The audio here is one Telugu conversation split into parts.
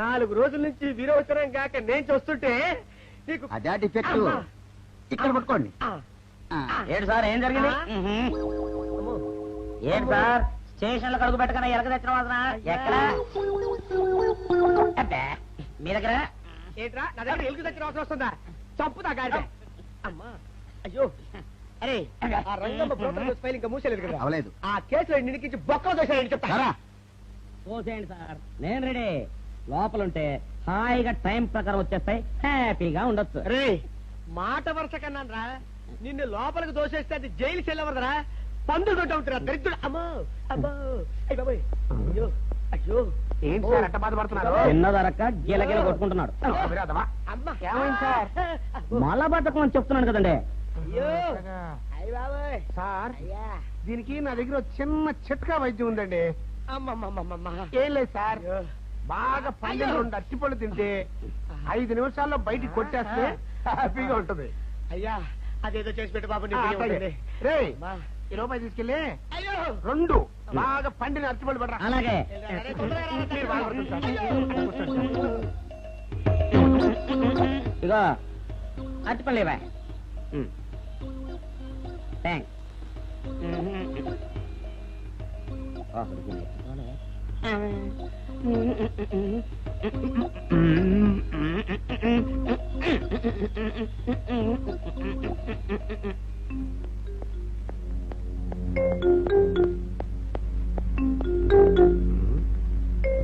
4 రోజుల నుంచి విరోచనం కాక నేను చూస్తుంటే నీకు అదే డిఫెక్ట్. ఇక్కడ పట్టుకోండి. ఏంటి సార్ ఏం జరిగింది? ఏంటి సార్ స్టేషన్ లో కడుగు పెట్టకనే ఎలక తెచ్చిన వాసన ఎక్కడ? మీ దగ్గర ఏంట్రా నా దగ్గర ఎలుగు తెచ్చిన అవసరం వస్తుందా? చంపుతా గాడి. అమ్మా అయ్యో అరే ఆ రంగమ్మ బ్రోకర్ ఫైల్ ఇంకా మూసేలేదు కదా. అవలేదు. ఆ కేసులో నిడికించి బొక్కలు దోశారని చెప్తా. పోసేయండి సార్ నేను రెడీ. లోపలుంటే హాయిగా టైం ప్రకారం వచ్చేస్తాయి, హ్యాపీగా ఉండొచ్చు. రే మాట వరుస కన్నాను రా, నిన్ను లోపలికి దోసేస్తే అది జైలుకి వెళ్ళవరదరా, పందులు దొడ్డ ఉంటారా దరిద్రుడు. అమ్మో అబ్బో అయ్య బాబోయ్ అయ్యో అయ్యో ఏంటి సార్ అట్ట బాధపడుతున్నారు? చిన్నదరక్క గిలగిల కొట్టుకుంటున్నాడు. అమ్మా ఏమైంది సార్? మలబద్ధకం అని చెప్తున్నాను కదండి. అయ్యో అయ్య బాబోయ్ సార్ అయ్యా దీనికి నా దగ్గర చిన్న చిట్కా వైద్యం ఉందండి. అమ్మమ్మమ్మమ్మ ఏం లేదు సార్, బాగా పండిన 2 అరటిపళ్ళు తింటే 5 నిమిషాల్లో బయటికి కొట్టేస్తే హ్యాపీగా ఉంటది. అయ్యా అదేదో చేసి పెట్టు బాబు. రే ఈ రూపాయి తీసుకెళ్ళి అయ్యో 2 బాగా పండిన అరటిపళ్ళు పడరా. అలాగే ఇగో అరటిపల్లి బాయ్. థ్యాంక్స్.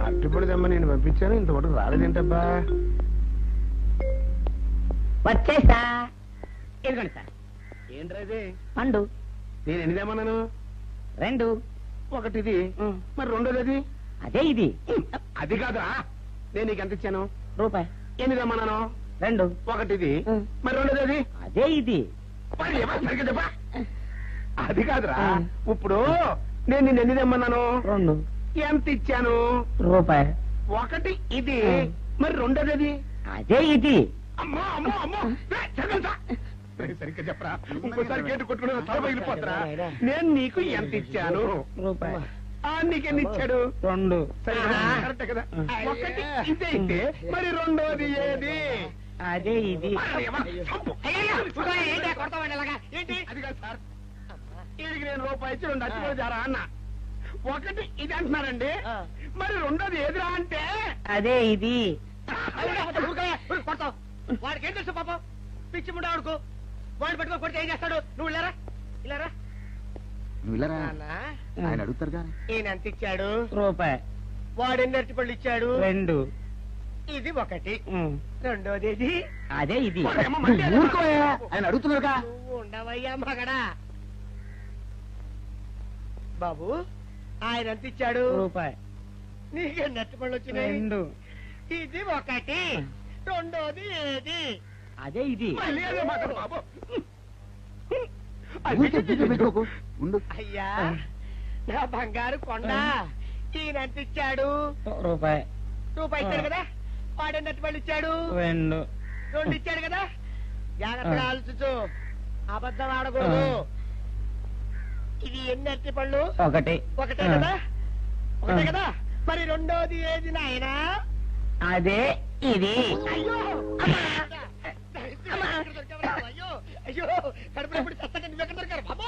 అరటిపళ్ళు తెమ్మ నేను పంపించాను, ఇంతవరకు రాలేదేంటబ్బా. వచ్చేసా. ఇదిగోండి సార్ ఏంట్రా పండు. నేను ఎన్ని తెమ్మన్నాను? 2. ఒకటిది, మరి రెండోది అది. అదే ఇది. అది కాదురా, నేను నీకు ఎంత ఇచ్చాను? రూపాయి. ఎన్ని తెమ్మన్నాను? 2. ఒకటిది, మరి రెండోది అది. అదే ఇది. మరి ఏమో సరిగ్గా చెప్పా. అది కాదురా, ఇప్పుడు నేను నిన్ను ఎన్ని తెమ్మన్నాను? 2. ఎంత ఇచ్చాను? రూపాయి. ఒకటి ఇది, మరి రెండోది అది. అదే ఇది. అమ్మో అమ్మో అమ్మో సరిగ్గా చెప్పరా, ఇంకోసారి గేటు కొట్టుకుని తల పగిలిపోతారా. నేను నీకు ఎంత ఇచ్చాను? రూపాయి. నీకెన్ని ఇచ్చాడు? 2. కరెక్ట్ కదా. ఒకటి ఇదే అయితే మరి రెండోది ఏది? అదే ఇది. ఏంటి అది కాదు సార్, వీడికి నేను రూపాయి ఇచ్చి 2 అచ్చిపోయి జారా అన్న. ఒకటి ఇది అంటున్నారండి, మరి రెండోది ఏదిరా అంటే అదే ఇది. కొడతావు. వాడికి ఏం తెలుసు పాపం, పిచ్చి ముండా వాడుకో. వాడిని పట్టుకొని కొడితే ఏం చేస్తాడు? నువ్వు ఇలారా ఇలారా. ఆయన అడుగుతారుగా. ఈయన ఎంత ఇచ్చాడు? రూపాయి. వాడు ఎన్ని అరటిపళ్ళు ఇచ్చాడు? 2. ఇది ఒకటి, రెండోది ఇది. అదే ఇది. ఆయన అడుగుతున్నారుగా. నువ్వు ఉండవయ్యా మగడా. బాబు ఆయన ఎంత ఇచ్చాడు? రూపాయి. నీకెన్ని అరటిపళ్ళు వచ్చినాయి? 2. ఇది ఒకటి, రెండోది ఏది? అదే ఇది. అయ్యా నా బంగారు కొండ, ఈయన ఎంత ఇచ్చాడు? రూపాయి. రూపాయి ఇచ్చాడు కదా. వాడు ఎన్ని అరటిపళ్ళు ఇచ్చాడు? 2. 2 ఇచ్చాడు కదా. జాగ్రత్తగా ఆలోచించు, అబద్ధం ఆడకూడదు. ఇది ఎన్ని అరటిపళ్ళు? ఒకటే కదా. ఒకటే కదా. మరి రెండోది ఏది నాయనా? అదే ఇది. అయ్యో అయ్యో అయ్యో కడుపులో ఇప్పుడు చస్తగా నువ్వు ఎక్కడ దొరికారు బాబు?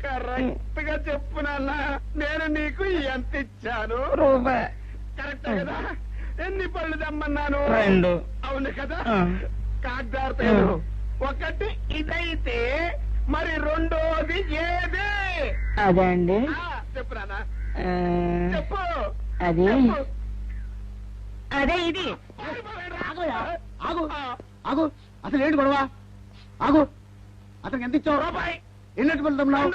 కరెక్ట్ గా చెప్పు నాన్న, నేను నీకు ఎంత ఇచ్చాను? రూపాయి. కరెక్ట్ కదా. ఎన్ని పళ్ళు తెమ్మన్నాను? 2. అవును కదా. కాగ్దారుతాను. ఒకటి ఇదైతే మరి రెండోది ఏది? అదే అండి. చెప్పు నాన్న, చెప్పు. అది అదే ఇది. ఆగు ఆగు, అసలు ఏంటి గొడవ? ఆగు, అతనికి ఎంత ఇచ్చావు? రూపాయి. ఎన్నట్టు వెళ్తున్నావు?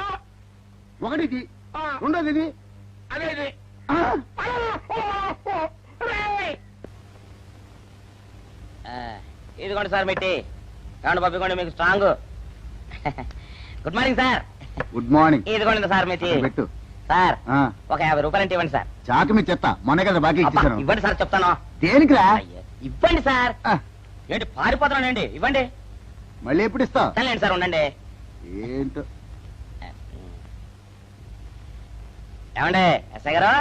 ఒకటి ఇది, రెండోది ఇది. అదే ఇది. ఇదిగోండి సార్ మెట్టి. కాండి పంపించండి మీకు strong. Good morning sir. Good morning. ఇదిగోండి సార్ మెట్టి. పెట్టు సార్. ఒక 50 రూపాయలు ఇవ్వండి సార్. చాకు మీ చెత్త, మొన్న కదా బాకీ ఇచ్చేసాను. ఇవ్వండి సార్ చెప్తాను. దేనికిరా? ఇవ్వండి సార్. ఏంటి పారిపోతున్నానండి? ఇవ్వండి. మళ్ళీ ఎప్పుడు ఇస్తావు? సరేండి సార్ ఉండండి. ఏంటో ఏమండే ఎస్ఐ గారు,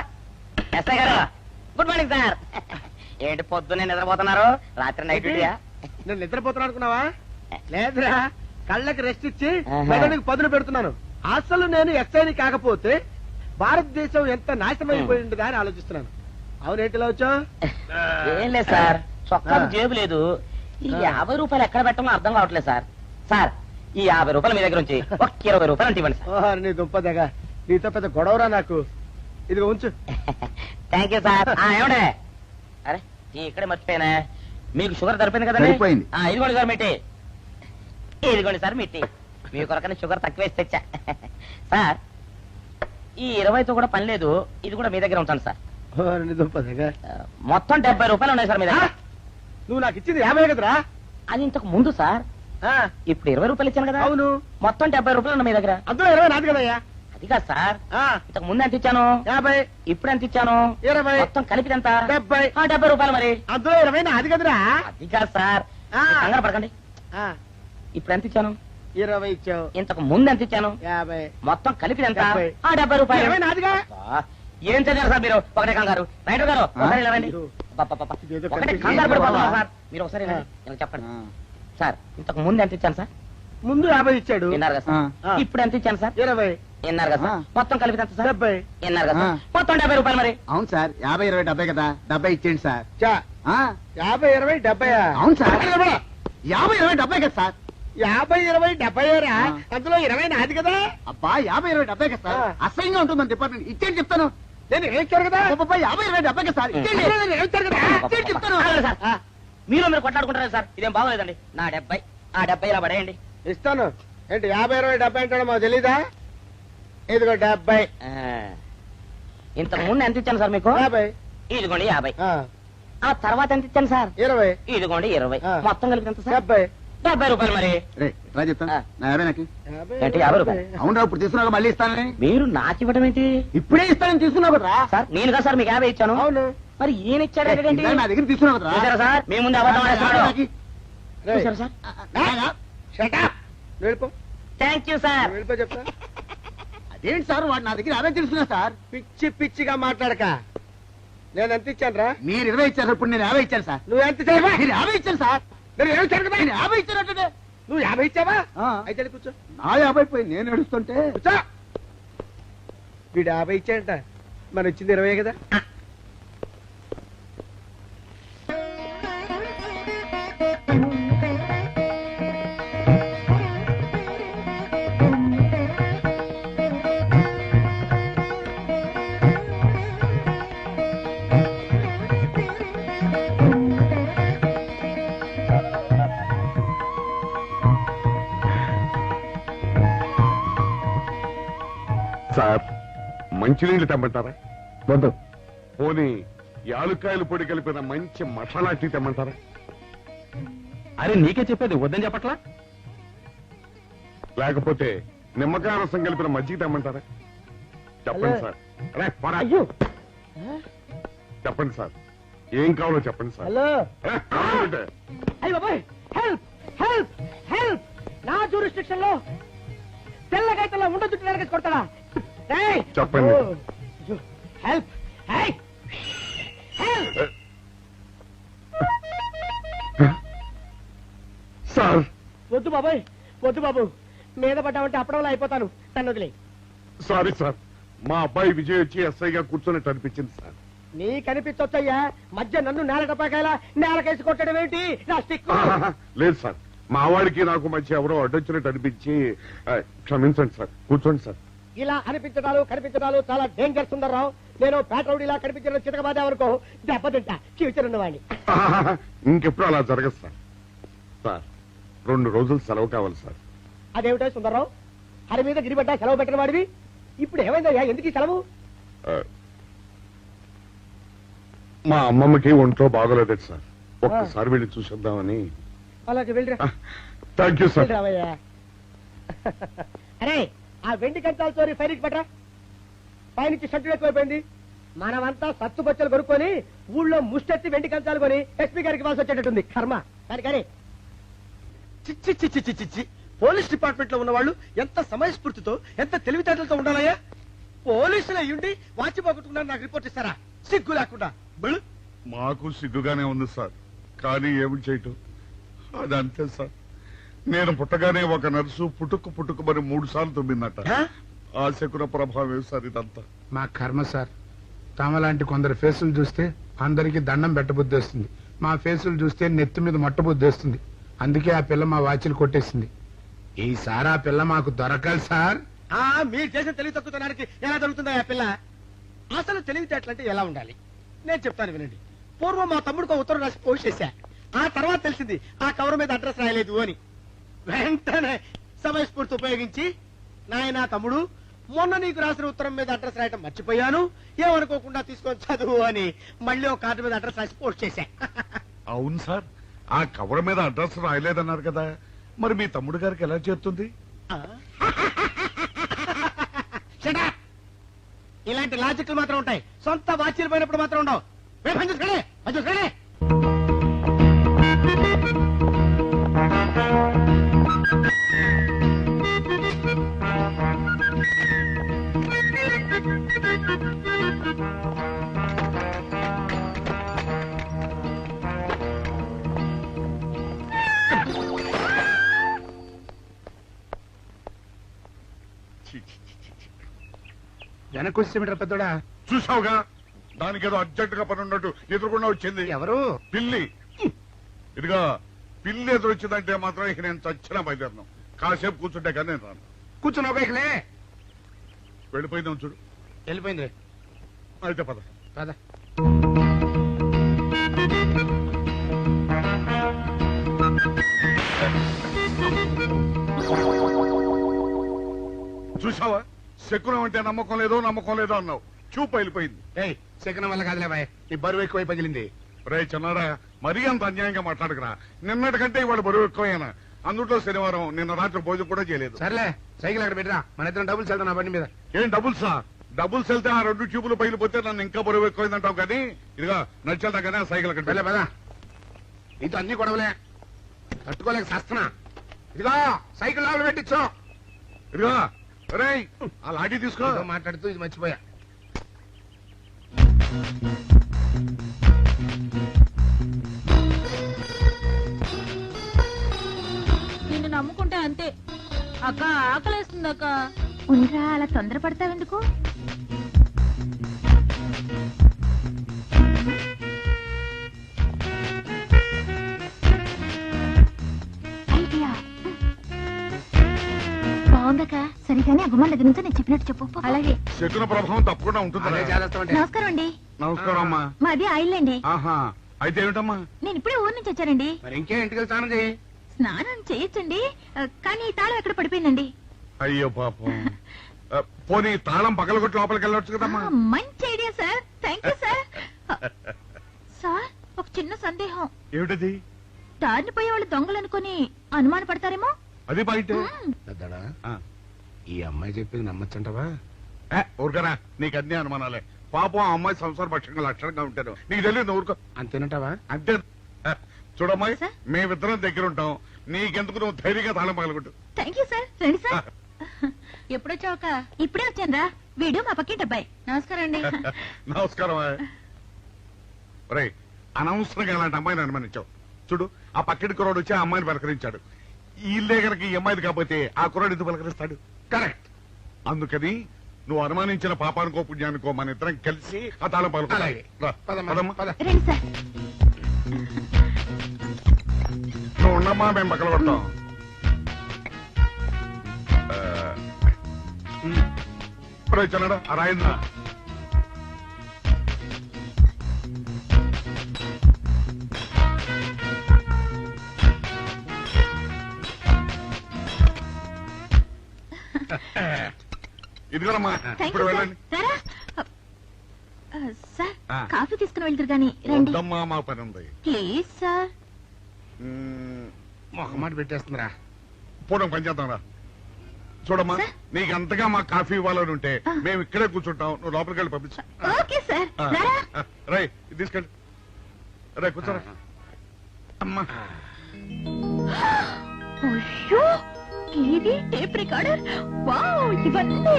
ఎస్ఐ గారు, గుడ్ మార్నింగ్ సార్. ఏంటి పొద్దున్నే నిద్రపోతున్నారు? రాత్రి నైట్ డ్యూటీయా? నేను నిద్రపోతున్నా అనుకున్నావా? లేదురా, కళ్ళకి రెస్ట్ ఇచ్చి ఆహా. మెదడుకి పదును పెడుతున్నాను. అసలు నేను ఎస్ఐని కాకపోతే భారతదేశం ఎంత నాశనం అయిపోయిందిగా అని ఆలోచిస్తున్నాను. అవునేంటిలో వచ్చావు? ఏం లేదు సార్, చొక్కాకు జేబు లేదు. ఈ 50 రూపాయలు ఎక్కడ పెట్టమో అర్థం కావట్లేదు సార్. సార్, ఈ 50 రూపాయలు మీ దగ్గర నుంచి ఒక 20 రూపాయలు అంటే ఇవ్వండి సార్. ఓహో, నీ దుంపదగా, నీతో పెద్ద గొడవరా నాకు. ఇదిగో ఉంచు. Thank you sir. ఏమండే, అరే ఇక్కడే మర్చిపోయినా, మీకు షుగర్ సరిపోయింది కదండి? సరిపోయింది. ఇదిగోండి సార్ మిట్టి, ఇదిగోండి సార్ మిట్టి. మీ కొరకని షుగర్ తక్కువ వేసి తెచ్చా. సార్, ఈ 20తో కూడా పని లేదు, ఇది కూడా మీ దగ్గర ఉంటాను సార్. ఓ, నీ దుంపదగా. మొత్తం 70 రూపాయలు ఉన్నాయి సార్ మీ దగ్గర. నువ్వు నాకు ఇచ్చింది 50 కదరా? అది ఇంతకు ముందు సార్, ఆ, ఇప్పుడు 20 రూపాయలు ఇచ్చాను కదా. అవును. మొత్తం 70 రూపాయలు ఉన్నాయి మీ దగ్గర. అందులో 20 నాది కదయ్యా. అది కాదు సార్, ఆ, ఇంతకు ముందు ఎంత ఇచ్చాను, 50, ఇప్పుడు ఎంత ఇచ్చాను, 20, మొత్తం కలిపి ఎంత? 70. 70 రూపాయలు మరి. అందులో 20 నాది కదరా? అది కాదు సార్, ఆ. కంగారు పడకండి. ఆ, ఇప్పుడు ఎంత ఇచ్చాను, 20 ఇచ్చావు. ఇంతకు ముందు ఎంత ఇచ్చాను, 50. మొత్తం కలిపి ఎంత? 70. 70 రూపాయలు. 20 నాదిగా. అబ్బా, ఏం చదివారు సార్ మీరు? ఒకటే కంగారు. రైటర్ గారు ఒకసారి ఇలా రండి. అబ్బబ్బబ్బబ్బ. ఇదేదో ఒకటే కనిపిస్తుంది. కంగారు పడిపోతున్నారు బాబా. సార్. మీరు ఒకసారి రండి, నాకు చెప్పండి సార్. ఇంతకు ముందు ఎంత ఇచ్చాను సార్? ముందు 50 ఇచ్చాడు. విన్నారు కదా సార్. ఆ. ఇప్పుడు ఎంత ఇచ్చాను సార్? 20, విన్నారు కదా సార్. మొత్తం కలిపి ఎంత సార్? 70. విన్నారు కదా సార్. ఆ. మొత్తం 70 రూపాయలు మరి. అవును సార్, 50, 20, 70 కదా, 70 ఇచ్చేయండి సార్. చా, ఆ, 50, 20, 70. అవును సార్, 50, 20, 70 కదా సార్. 50, 20, 70 రా. ఆ. అందులో 20 నాది కదా. అబ్బా, 50, 20, 70 కదా సార్. ఆ. అసహ్యంగా ఉంటుంది డిపార్ట్మెంట్. ఇచ్చేయండి చెప్తాను. నేను ఇచ్చారు కదా. అబ్బబ్బా, 50, 20, 70 కదా సార్. ఇచ్చేయండి. నేను ఇచ్చారు కదా. ఇచ్చేయండి చెప్తాను. ఆగండి సార్. ఆ, మీరు కొట్లాడుకుంటారు సార్, ఇదేం బాగోలేదండి. నా 70, ఆ 70 ఇలా పడేయండి. ఇస్తాను. ఏంటి 50, 20, 70 అంటాడు మాకు తెలీదా? ఇదిగో 70. ఇంతకు ముందు ఎంత ఇచ్చాను సార్ మీకు? 50. ఇదిగోండి 50. ఆ, ఆ తర్వాత ఎంత ఇచ్చాను సార్? 20. ఇదిగోండి 20. ఆ. మొత్తం కలిపి ఎంత సార్? 70. 70 రూపాయలు మరి. రే, రా చెప్తాను. ఆ. నా 50 నాకు. 50, ఏంటి, 50 రూపాయలు? అవునరా, ఇప్పుడు తీసుకున్నాక మళ్ళీ ఇస్తానని. మీరు నాకు ఇవ్వడం ఏంటి ఇప్పుడే ఇస్తానని తీసుకున్నావు కదా. సార్? నేను కదా సార్ మీకు 50 ఇచ్చాను. అవును. మరి ఈయన ఇచ్చాడు ఏంటి? ఇందాక నా దగ్గర తీసుకున్నావు కదా. చూసారా సార్, మీ ముందు అబద్ధం ఆడేస్తున్నాడు. రేయ్, చూసారా సార్? shut up. నువ్వు వెళ్ళిపో. Thank you sir. నువ్వు వెళ్ళిపో చెప్తా. అదేంటి సార్, వాడు నా దగ్గర 50 తీసుకున్నా సార్. పిచ్చి పిచ్చిగా మాట్లాడక. నేను ఎంత ఇచ్చాను రా? మీరు 20 ఇచ్చారు, ఇప్పుడు నేను 50 ఇచ్చాను సార్. నువ్వు ఎంత ఇచ్చావా? మీరు 50 ఇచ్చాను సార్. నేను ఏమి ఇచ్చాను కదా? నేను 50 ఇచ్చానంటే నువ్వు 50 ఇచ్చావా? ఆ. అయితే వెళ్ళి కూర్చో. నా 50 పోయి నేను ఏడుస్తుంటే. కూర్చో. వీడు 50 ఇచ్చాడంట, మనం ఇచ్చింది 20 కదా. సార్, మంచినీళ్ళు తెమ్మంటారా? వద్దు. పోనీ యాలుక్కాయలు పొడి కలిపిన మంచి మసాలా టీ తెమ్మంటారా? అరే నీకే చెప్పేది వద్దని చెప్పట్లా? లేకపోతే నిమ్మకాయ రసం కలిపిన మజ్జిగ తెమ్మంటారా? చెప్పండి హలో. సార్. అరే, పోరా. అయ్యో. చెప్పండి సార్, ఏం కావాలో చెప్పండి సార్. హలో. అరే, కావాలంటే. అయ్య బాబాయ్, హెల్ప్ హెల్ప్ హెల్ప్. నా జ్యూరిస్డిక్షన్ లో తెల్లగైతల్లో ఉండ చుట్టూ నరకేసి కొడతాడా? ఏయ్! చెప్పండి. ఓ, అయ్యో, హెల్ప్. ఏయ్! హెల్ప్. సార్, వద్దు బాబాయ్, వద్దు బాబు. మీద పడ్డామంటే అప్పడంలో అయిపోతాను. నన్ను వదిలే. సారీ సార్, మా అబ్బాయి విజయ్ వచ్చి ఎస్ఐగా కూర్చొని అనిపించింది సార్. నీ కనిపించొచ్చయ్యా, మధ్య నన్ను నేల టపాకాయలా నేలకేసి కొట్టడం ఏంటి? నా స్టిక్. లేదు సార్, మా వాడికి నాకు మధ్య ఎవరో అడ్డొచ్చినట్టు అనిపించి క్షమించండి సార్. కూర్చోండి సార్. ఇలా అనిపించడాలు కనిపించడాలు చాలా డేంజర్ సుందర్రావు. నేను పేట్రౌడిలా కనిపించిన చితకబాదామనుకో దెబ్బతింటా ఫ్యూచర్ ఉన్నవాడిని. ఇంకెప్పుడు అలా జరగదు సార్. సార్, 2 రోజులు సెలవు కావాలి సార్. అదేమిటో సుందర్రావు, హరి మీద గిరిబడ్డా సెలవు పెట్టిన వాడివి. ఇప్పుడు ఏమైందయ్యా, ఎందుకు ఈ సెలవు? ఆ, మా అమ్మమ్మకి ఒంట్లో బాగోలేదు సార్. ఒక్కసారి వెళ్ళి చూసేద్దామని. అలాగే వెళ్ళిరా. Thank you sir. వెళ్ళిరావయ్యా. అరే, ఆ వెండి కంచాలతో ఫైరికి పట్రా. పైనుంచి షట్టు ఎక్కువైపోయింది. మనమంతా సత్తుబచ్చలు కొనుక్కొని ఊళ్ళో ముష్టెత్తి వెండి కంచాలు కొని ఎస్పీ గారికి వాల్సి వచ్చేటట్టుంది కర్మ. కానీ చిచ్చి చిచ్చి చిచ్చి. పోలీస్ డిపార్ట్మెంట్ లో ఉన్న వాళ్ళు ఎంత సమయస్ఫూర్తితో ఎంత తెలివితేటలతో ఉండాలయ్యా. పోలీసులు అయ్యుండి వాచి పోగొట్టుకున్నారు నాకు రిపోర్ట్ ఇస్తారా? సిగ్గు లేకుండా బళ్ళు. మాకు సిగ్గుగానే ఉంది సార్, కానీ ఏమి చేయటం అదంతే సార్. నేను పుట్టగానే ఒక నర్సు పుట్టుకు మరి 3 సార్లు తుమ్మిందట. ఆ శకున ప్రభావం సార్ ఇదంతా. మా కర్మ సార్. తమలాంటి కొందరు ఫేసులు చూస్తే అందరికి దండం పెట్టబుద్ధి వస్తుంది. మా ఫేసులు చూస్తే నెత్తి మీద మొట్టబుద్ధి వస్తుంది. అందుకే ఆ పిల్ల మా వాచిలు కొట్టేసింది. ఈసారి ఆ పిల్ల మాకు దొరకాలి సార్. మీరు చేసిన తెలివి తక్కువతనానికి ఎలా దొరుకుతుందా ఆ పిల్ల? అసలు తెలివితేటలంటే ఎలా ఉండాలి నేను చెప్తాను వినండి. పూర్వం మా తమ్ముడికి ఉత్తరం రాసి పోస్ట్ చేశా. ఆ తర్వాత తెలిసింది ఆ కవర్ మీద అడ్రస్ రాయలేదు అని. వెంటనే సమయస్ఫూర్తి ఉపయోగించి, నాయనా తమ్ముడు, మొన్న నీకు రాసిన ఉత్తరం మీద అడ్రస్ రాయటం మర్చిపోయాను, ఏమనుకోకుండా తీసుకొని చదువు అని మళ్ళీ ఒక కార్డు మీద అడ్రస్ రాసి పోస్ట్ చేశా. అవును సార్, ఆ కవర్ మీద అడ్రస్ రాయలేదన్నారు కదా, మరి మీ తమ్ముడు గారికి ఎలా చేరుతుంది? ఇలాంటి లాజిక్లు మాత్రం ఉంటాయి, సొంత వాచీలు పోయినప్పుడు మాత్రం ఉండవు. పని చూసుకోండి, పని చూసుకోండి. వెనక్కి వచ్చేమిట్రా పెద్దోడా? చూసావుగా, దానికి ఏదో అర్జెంట్ గా పని ఉన్నట్టు ఎదురుకుండా వచ్చింది. ఎవరు? పిల్లి. ఇదిగా పిల్లి ఎదురు వచ్చిందంటే మాత్రం ఇక నేను చచ్చినా బయలుదేరను. కాసేపు కూర్చుంటే కానీ నేను రాను. కూర్చున్నావు బైక్లే. వెళ్ళిపోయిందాం చూడు. వెళ్ళిపోయింది. అయితే పద. పద. చూసావా, శకునం అంటే నమ్మకం లేదో అన్నావు. చూపు వెళ్ళిపోయింది. ఏయ్, శకనం వల్ల కాదులే బాయ్, నీ బరువు ఎక్కువై పగిలింది. రే చిన్నారా, మరీ అంత అన్యాయంగా మాట్లాడకురా. నిన్నటికంటే ఇవాళ బరువు ఎక్కువైనా. అందులో శనివారం నిన్న రాత్రి భోజనం కూడా చేయలేదు. సర్లే, సైకిల్ అక్కడ పెట్టరా, మన ఇద్దరం డబ్బులు వెళ్తాం నా బండి మీద. ఏం డబుల్సా? డబుల్స్ వెళ్తే ఆ 2 ట్యూబులు పగిలిపోతే నన్ను ఇంకా బరువు ఎక్కువైందంటావు. కానీ ఇదిగా నడిచేదా కానీ ఆ సైకిల్ అక్కడ వెళ్ళే పదా. నీతో అన్ని గొడవలే, తట్టుకోలేక సస్తున్నా. ఇదిగో సైకిల్ లోపల పెట్టించు. ఇదిగా రే, ఆ లాఠీ తీసుకో. ఏదో మాట్లాడుతూ ఇది మర్చిపోయా. నిన్ను నమ్ముకుంటే అంతే అక్క. ఆకలేస్తుంది అక్క. ఉండరా, అలా తొందరపడతావెందుకు? ఐడియా బాగుందక్క. సరిగానే అమ్మమ్మ దగ్గర నుంచి నేను చెప్పినట్టు చెప్పు. అలాగే. శకున ప్రభావం తప్పకుండా ఉంటుంది. అదే చేస్తామంటే. నమస్కారం అండి. నమస్కారం అమ్మా. మాది ఆయిల్ అండి. ఆహా, అయితే ఏమిటమ్మా? నేను ఇప్పుడే ఊరు నుంచి వచ్చానండి. మరి ఇంకే ఇంటికి స్నానం చేయి. స్నానం చేయొచ్చండి, కానీ ఈ తాళం ఎక్కడ పడిపోయిందండి. అయ్యో పాపం. పోనీ తాళం పగలగొట్టి లోపలికి వెళ్ళొచ్చు కదమ్మా. మంచి idea sir, thank you sir. Sir, ఒక చిన్న సందేహం. ఏమిటది? దారిని పోయే వాళ్ళు దొంగలు అనుకుని అనుమాన పడతారేమో. అది బయట. పెద్దడా, ఈ అమ్మాయి చెప్పింది నమ్మచ్చంటవా? ఊరుకరా, నీకు అన్ని అనుమానాలే. పాపం ఆ అమ్మాయి సంసార పక్షంగా లక్షణంగా ఉంటాను. నీకు తెలియదు ఊరుకో. అంతేనంటావా? అంతే. చూడమ్మాయి, సార్? మేమిద్దరం దగ్గర ఉంటాం. నీకెందుకు, నువ్వు ధైర్యంగా తాళం పగలగొట్టు. Thank you sir. రండి సార్. ఎప్పుడొచ్చావుక? ఇప్పుడే వచ్చాను రా. వీడు మా పక్కింటి అబ్బాయి. నమస్కారం అండి. నమస్కారం. రే, అనవసరంగా అలాంటి అమ్మాయిని అనుమానించావు. చూడు, ఆ పక్కింటి కుర్రాడు వచ్చి ఆ అమ్మాయిని పలకరించాడు. ఈ ఇల్లే కనుక ఈ అమ్మాయిది కాకపోతే ఆ కుర్రాడు ఎందుకు పలకరిస్తాడు? కరెక్ట్. అందుకని నువ్వు అనుమానించిన పాపానికో పుణ్యానికో మన ఇద్దరం కలిసి ఆ తాళం అలాగే. పలకమ్మా. రండి సార్. నువ్వు ఉండమ్మా, మేము పక్కన కొడతాం. చల్లడా ఆ రాయిందా? ఇదిగోనమ్మా, థ్యాంక్ ఇప్పుడు యూ సార్. వెళ్ళండి. రారా. సార్, ఆ. కాఫీ తీసుకుని వెళ్తారు గాని రండి వద్దమ్మా, మా పని ఉంది. Please sir. మొహమాట పెట్టేస్తుందిరా. పూర్వం పని చేద్దాం రా. చూడమ్మా, సార్? నీకు అంతగా మా కాఫీ ఇవ్వాలని ఉంటే మేము ఇక్కడే కూర్చుంటాం. నువ్వు లోపలికి వెళ్ళి పంపించు. Okay sir. రారా. రై, ఇది తీసుకెళ్ళి. రే, కూర్చోరా. అమ్మా, అయ్యో, టీవీ టేప్ రికార్డర్ వావ్ ఇవన్నీ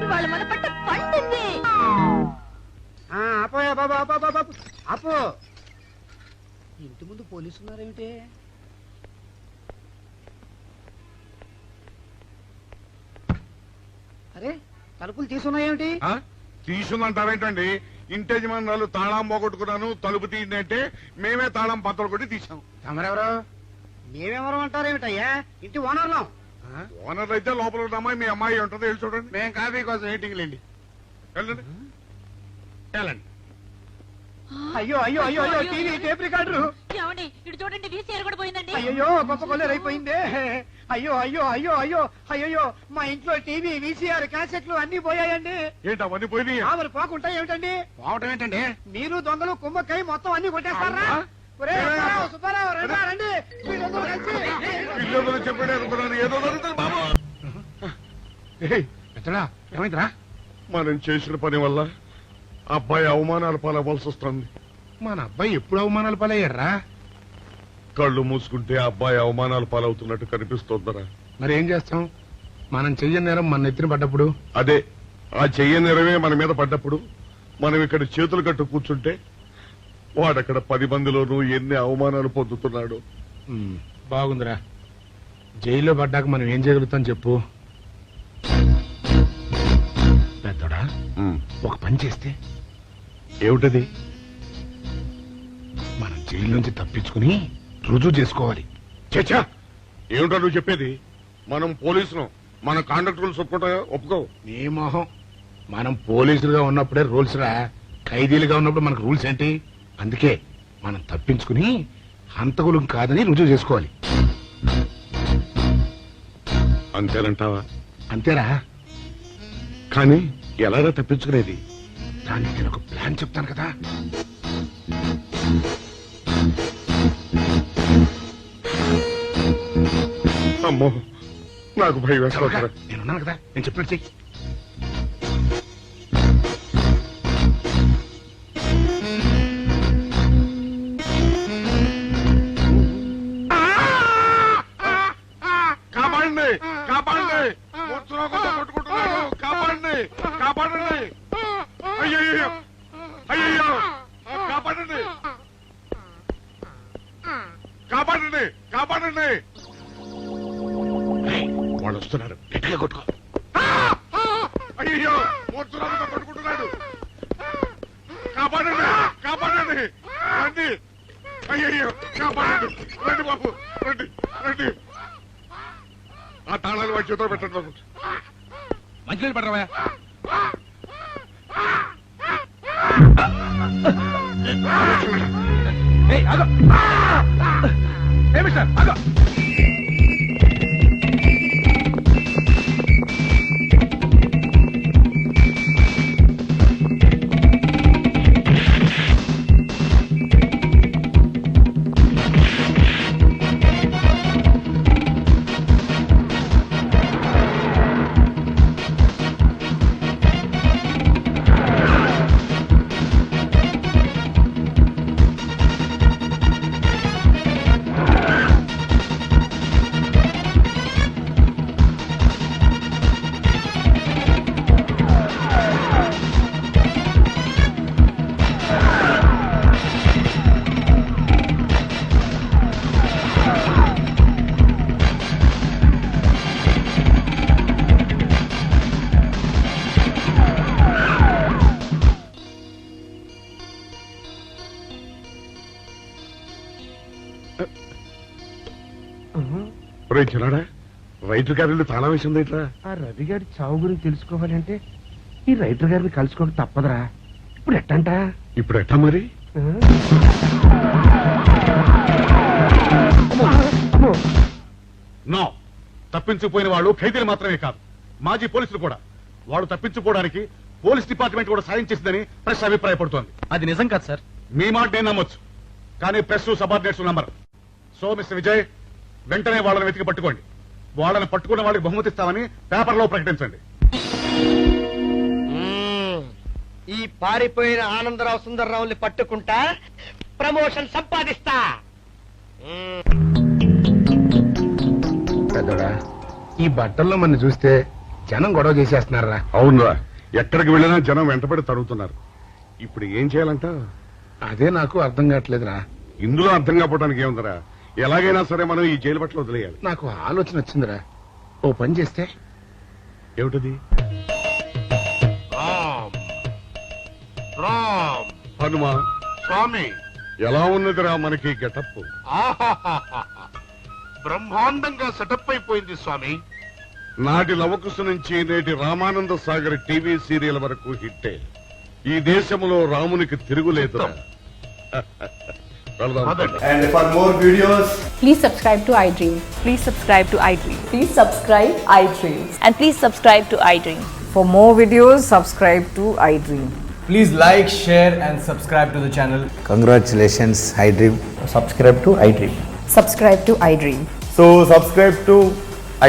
ఇవాళ మన పట్ట పండింది. అపోయా బాబా అపో ఇంటి ముందు పోలీసు ఉన్నారేమిటి? అరే తలుపులు తీసున్నాయేమిటి? తీసుందంటారేంటండి? ఇంటి యజమానులు తాళం పోగొట్టుకున్నాను తలుపు తీయండి అంటే మేమే తాళం పత్తలు కొట్టి తీసాం. తమరెవరు? మేమెవరు అంటారేమిటయ్యా? ఇంటి ఓనర్లం. ఓనర్ అయితే లోపల ఉన్న అమ్మాయి మీ అమ్మాయి ఉంటుందో వెళ్ళి చూడండి. మేము కాఫీ కోసం మీటింగ్ లేండి. వెళ్ళండి వెళ్ళండి. అయ్యో అయ్యో అయ్యో అయ్యో టీవీ టేప్ రికార్డరు. ఏమండి ఇటు చూడండి వీసీఆర్ కూడా పోయిందండి. అయ్యో గొప్ప కొల్లేరు అయిపోయిందే. అయ్యో అయ్యో అయ్యో అయ్యో అయ్యో మా ఇంట్లో టీవీ వీసీఆర్ క్యాసెట్లు అన్ని పోయాయండి. ఏంటి అవన్నీ పోయినాయి? మరి పోకుంటా ఏమిటండి? పోవటం ఏంటండి? మీరు దొంగలు కుమ్మక్కై మొత్తం అన్ని కొట్టేస్తారా? సుబ్బారావు రండి మీరందరూ కలిసి. పిల్లలు చెప్పాడు అనుకున్నాను ఏదో జరుగుతుంది బాబు. ఎత్తడా ఏమైందిరా? మనం చేసిన పని వల్ల అబ్బాయి అవమానాలు పాలవలసి వస్తుంది. మన అబ్బాయి ఎప్పుడు అవమానాలు పాలయ్యారా? కళ్ళు మూసుకుంటే అబ్బాయి అవమానాలు పాలవుతున్నట్టు కనిపిస్తోందరా. మరి ఏం చేస్తాం? మనం చెయ్యని నేరం మన నెత్తిన పడ్డప్పుడు. అదే ఆ చెయ్య నెరవే మన మీద పడ్డప్పుడు మనం ఇక్కడ చేతులు కట్టు కూర్చుంటే వాడక్కడ 10 మందిలోనూ ఎన్ని అవమానాలు పొందుతున్నాడు. బాగుందిరా. జైల్లో పడ్డాక మనం ఏం చేయగలుగుతాం చెప్పు. పెద్దోడా ఒక పని చేస్తే ఏమిటది? మనం జైలు నుంచి తప్పించుకుని రుజువు చేసుకోవాలి. చచ్చా ఏమిటో నువ్వు చెప్పేది? మనం పోలీసులు మన కాండక్ట్ రూల్స్ ఒప్పుకో. నీ మొహం. మనం పోలీసులుగా ఉన్నప్పుడే రూల్స్ రా. ఖైదీలుగా ఉన్నప్పుడు మనకు రూల్స్ ఏంటి? అందుకే మనం తప్పించుకుని హంతకులం కాదని రుజువు చేసుకోవాలి. అంతేనంటావా? అంతేరా. కానీ ఎలారా తప్పించుకునేది? దానికి నేను ఒక ప్లాన్ చెప్తాను కదా. అమ్మో నాకు భయం వేస్తారా? నేనున్నాను కదా, నేను చెప్పినట్టు చెయ్యి. కాపాడండి కాపాడండి కొట్టుకుంటున్నాడు. కాపాడండి కాపాడండి. అయ్యయ్యో అయ్యయ్యో కాపాడండి కాపాడండి కాపాడండి. వాళ్ళు వస్తున్నారు, గట్టిగా కొట్టుకో. అయ్యో మూర్చురాలతో కొట్టుకుంటున్నాడు. కాపాడండి కాపాడండి రండి. అయ్యయ్యో కాపాడండి. రండి బాబు రండి రండి. ఆ తాళాలు వాడి చేతిలో పెట్టండి బాబు. మంచినీళ్ళు పడరావా? చిన్నాడా రైతు గారి తాళం వేసింది. ఆ రవి గారి చావు గురించి తెలుసుకోవాలంటే ఈ రైటర్ గారిని కలుసుకోవడం తప్పదురా. ఇప్పుడు ఎట్టంట? ఇప్పుడు ఎట్టా మరి? నో, తప్పించిపోయిన వాళ్ళు ఖైదీలు మాత్రమే కాదు, మాజీ పోలీసులు కూడా. వాళ్ళు తప్పించుకోవడానికి పోలీస్ డిపార్ట్మెంట్ కూడా సాయం చేసిందని ప్రెస్ అభిప్రాయపడుతోంది. అది నిజం కాదు సార్. మీ మాట నేను నమ్మొచ్చు, కానీ press subordinates number. So mister Vijay, వెంటనే వాళ్ళని వెతికి పట్టుకోండి. వాళ్ళని పట్టుకున్న వాళ్ళకి బహుమతి ఇస్తామని పేపర్లో ప్రకటించండి. ఈ పారిపోయిన ఆనందరావు సుందర్రావుని పట్టుకుంటా ప్రమోషన్ సంపాదిస్తా. పెద్దోడా ఈ బట్టల్లో మన చూస్తే జనం గొడవ చేసేస్తున్నారా? అవునరా, ఎక్కడికి వెళ్ళినా జనం వెంటపడి తరుగుతున్నారు. ఇప్పుడు ఏం చేయాలంట? అదే నాకు అర్థం కావట్లేదురా. ఇందులో అర్థం కాకపోవడానికి ఏముందరా? ఎలాగైనా సరే మనం ఈ జైలు బట్టలు వదిలేయాలి. నాకు ఆలోచన వచ్చిందిరా. ఓ పని చేస్తే ఏమిటది? రామ్ హనుమా స్వామి, ఎలా ఉన్నదిరా మనకి గెటప్? బ్రహ్మాండంగా సెటప్ అయిపోయింది స్వామి. నాటి లవకుశ నుంచి నేటి రామానంద సాగర్ టీవీ సీరియల్ వరకు హిట్టే. ఈ దేశంలో రామునికి తిరుగులేదురా. వెళ్దాం. And for more videos, Please subscribe to iDream. Please subscribe to iDream. Please subscribe iDream. And please subscribe to iDream. For more videos, subscribe to iDream. please like, share and subscribe to the channel. Congratulations, iDream. Subscribe to iDream. Subscribe to iDream. So subscribe to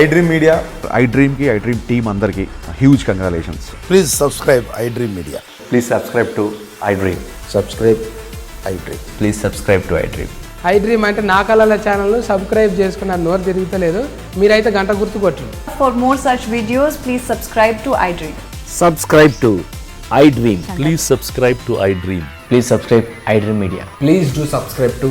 iDream Media. iDream ki iDream team andarki huge congratulations. Please subscribe iDream Media. Please subscribe to iDream. Subscribe iDream. Please subscribe to iDream. iDream అంటే నా కళల ఛానల్ సబ్స్క్రైబ్ చేసుకున్న నోరు తిరుగుతలేదు. మీరైతే గంట గుర్తు కొట్టండి. For more such videos, please subscribe to iDream. Subscribe to iDream. Please subscribe to iDream. Please subscribe iDream Media. Please do subscribe to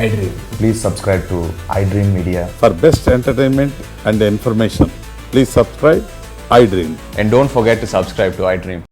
iDream. Please subscribe to iDream Media. For best entertainment and information, please subscribe iDream. And don't forget to subscribe to iDream.